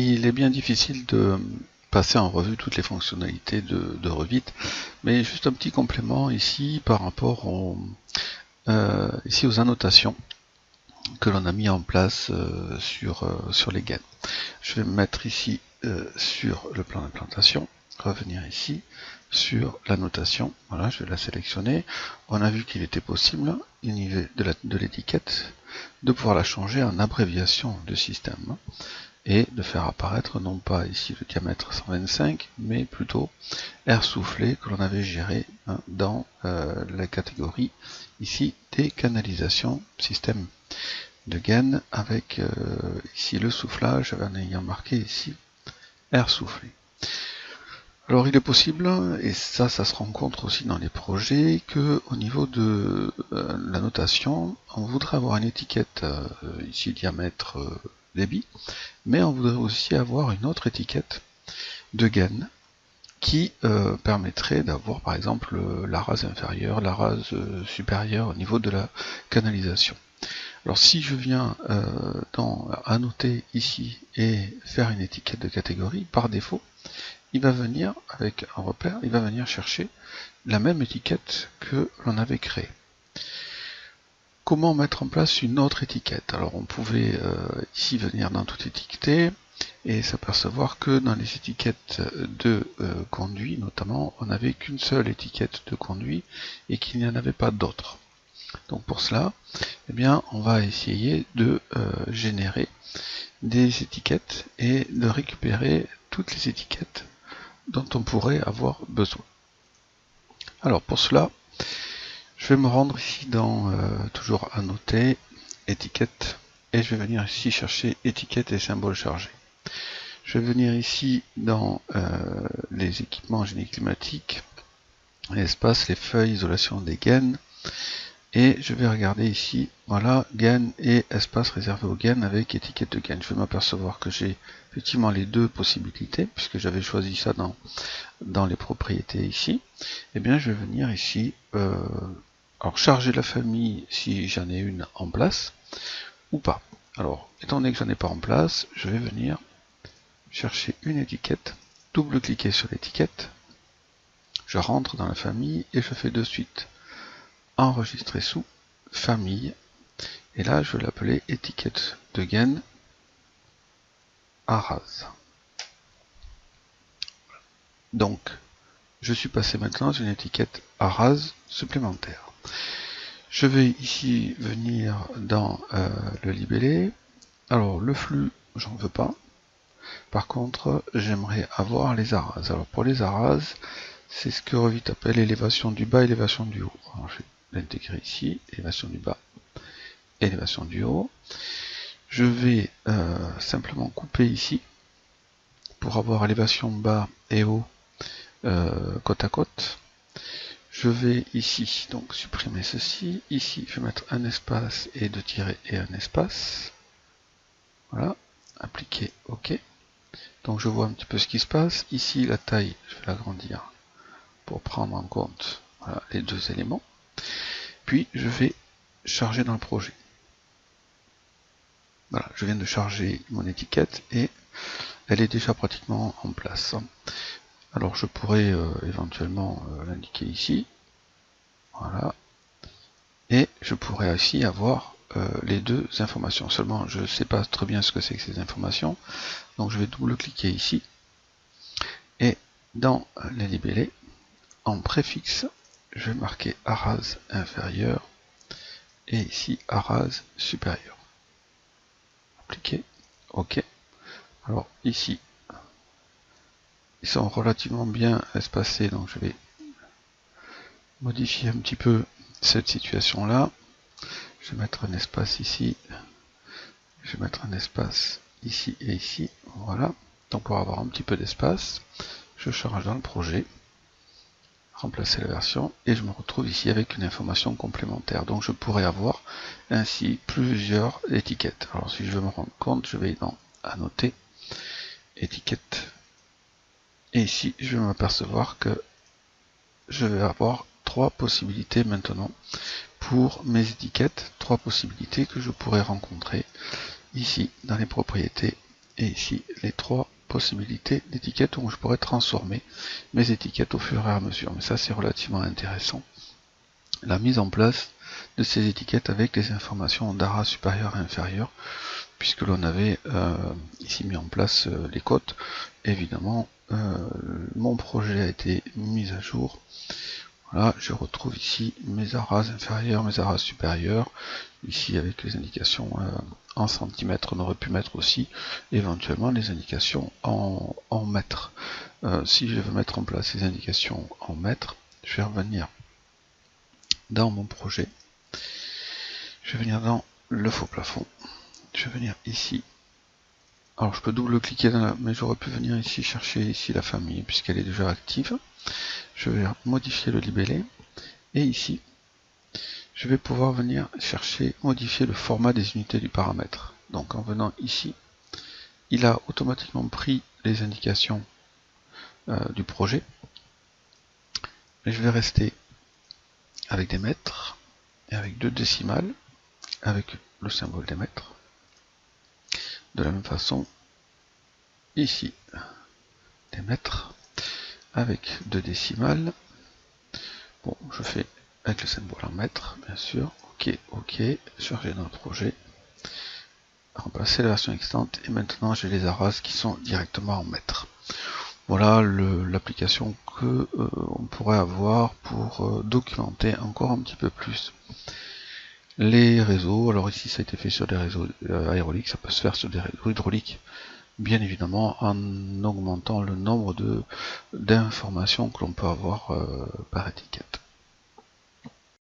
il est bien difficile de passer en revue toutes les fonctionnalités de Revit, mais juste un petit complément ici par rapport ici aux annotations que l'on a mis en place sur les gaines. Je vais me mettre ici sur le plan d'implantation, revenir ici sur la notation, voilà, je vais la sélectionner. On a vu qu'il était possible, au niveau de l'étiquette, de pouvoir la changer en abréviation de système et de faire apparaître non pas ici le diamètre 125, mais plutôt air soufflé que l'on avait géré dans la catégorie ici des canalisations système de gaine avec ici le soufflage en ayant marqué ici air soufflé. Alors il est possible, et ça se rencontre aussi dans les projets, que au niveau de la notation, on voudrait avoir une étiquette ici diamètre débit, mais on voudrait aussi avoir une autre étiquette de gaine qui permettrait d'avoir par exemple la rase inférieure, la rase supérieure au niveau de la canalisation. Alors si je viens annoter ici et faire une étiquette de catégorie, par défaut, il va venir avec un repère, il va venir chercher la même étiquette que l'on avait créée. Comment mettre en place une autre étiquette? Alors on pouvait ici venir dans tout étiqueter et s'apercevoir que dans les étiquettes de conduit notamment, on n'avait qu'une seule étiquette de conduit et qu'il n'y en avait pas d'autres. Donc pour cela, eh bien, on va essayer de générer des étiquettes et de récupérer toutes les étiquettes dont on pourrait avoir besoin. Alors pour cela, je vais me rendre ici dans toujours annoter, étiquette, et je vais venir ici chercher étiquette et symbole chargé. Je vais venir ici dans les équipements génie climatique, l'espace, les feuilles, isolation des gaines, et je vais regarder ici, voilà, gaine et espace réservé aux gaines avec étiquette de gaine. Je vais m'apercevoir que j'ai effectivement les deux possibilités, puisque j'avais choisi ça dans les propriétés ici. Et bien je vais venir ici, alors charger la famille si j'en ai une en place, ou pas. Alors, étant donné que j'en ai pas en place, je vais venir chercher une étiquette, double-cliquer sur l'étiquette, je rentre dans la famille et je fais de suite enregistrer sous famille, et là je vais l'appeler étiquette de gaine Arras. Donc je suis passé maintenant sur une étiquette Arras supplémentaire. Je vais ici venir dans le libellé. Alors le flux, j'en veux pas. Par contre, j'aimerais avoir les Arras. Alors pour les Arras, c'est ce que Revit appelle élévation du bas, élévation du haut. Alors je vais l'intégrer ici, élévation du bas, élévation du haut. Je vais simplement couper ici pour avoir élévation bas et haut côte à côte. Je vais ici donc supprimer ceci. Ici, je vais mettre un espace et deux tirets et un espace. Voilà, appliquer OK. Donc je vois un petit peu ce qui se passe. Ici, la taille, je vais l'agrandir pour prendre en compte voilà, les deux éléments. Puis je vais charger dans le projet. Voilà, je viens de charger mon étiquette et elle est déjà pratiquement en place. Alors je pourrais éventuellement l'indiquer ici. Voilà. Et je pourrais aussi avoir les deux informations. Seulement, je ne sais pas très bien ce que c'est que ces informations. Donc je vais double-cliquer ici. Et dans les libellés, en préfixe, je vais marquer Arras inférieur et ici Arras supérieur. Appliquer. OK. Alors ici, ils sont relativement bien espacés, donc je vais modifier un petit peu cette situation-là. Je vais mettre un espace ici. Je vais mettre un espace ici et ici. Voilà. Donc pour avoir un petit peu d'espace, je charge dans le projet, remplacer la version, et je me retrouve ici avec une information complémentaire. Donc je pourrais avoir ainsi plusieurs étiquettes. Alors si je veux me rendre compte, je vais dans Annoter, étiquette, et ici je vais m'apercevoir que je vais avoir trois possibilités maintenant pour mes étiquettes, trois possibilités que je pourrais rencontrer ici dans les propriétés et ici les 3 possibilités d'étiquettes où je pourrais transformer mes étiquettes au fur et à mesure. Mais ça, c'est relativement intéressant. La mise en place de ces étiquettes avec les informations d'ARA supérieur et inférieur, puisque l'on avait ici mis en place les cotes. Évidemment, mon projet a été mis à jour. Voilà, je retrouve ici mes ARAS inférieurs, mes ARAS supérieurs, ici avec les indications en centimètres. On aurait pu mettre aussi éventuellement les indications en mètres. Si je veux mettre en place les indications en mètres, je vais revenir dans mon projet, je vais venir dans le faux plafond, je vais venir ici. Alors je peux double-cliquer dans la, mais j'aurais pu venir ici chercher ici la famille puisqu'elle est déjà active. Je vais modifier le libellé et ici je vais pouvoir venir chercher, modifier le format des unités du paramètre. Donc en venant ici, il a automatiquement pris les indications du projet. Et je vais rester avec des mètres et avec 2 décimales, avec le symbole des mètres. De la même façon, ici, des mètres avec 2 décimales. Bon, je fais avec le symbole en mètres, bien sûr. Ok, ok, charger dans le projet. Remplacer la version existante et maintenant j'ai les ARAS qui sont directement en mètres. Voilà l'application que on pourrait avoir pour documenter encore un petit peu plus les réseaux. Alors ici ça a été fait sur des réseaux aéroliques, ça peut se faire sur des réseaux hydrauliques, bien évidemment en augmentant le nombre d'informations que l'on peut avoir par étiquette.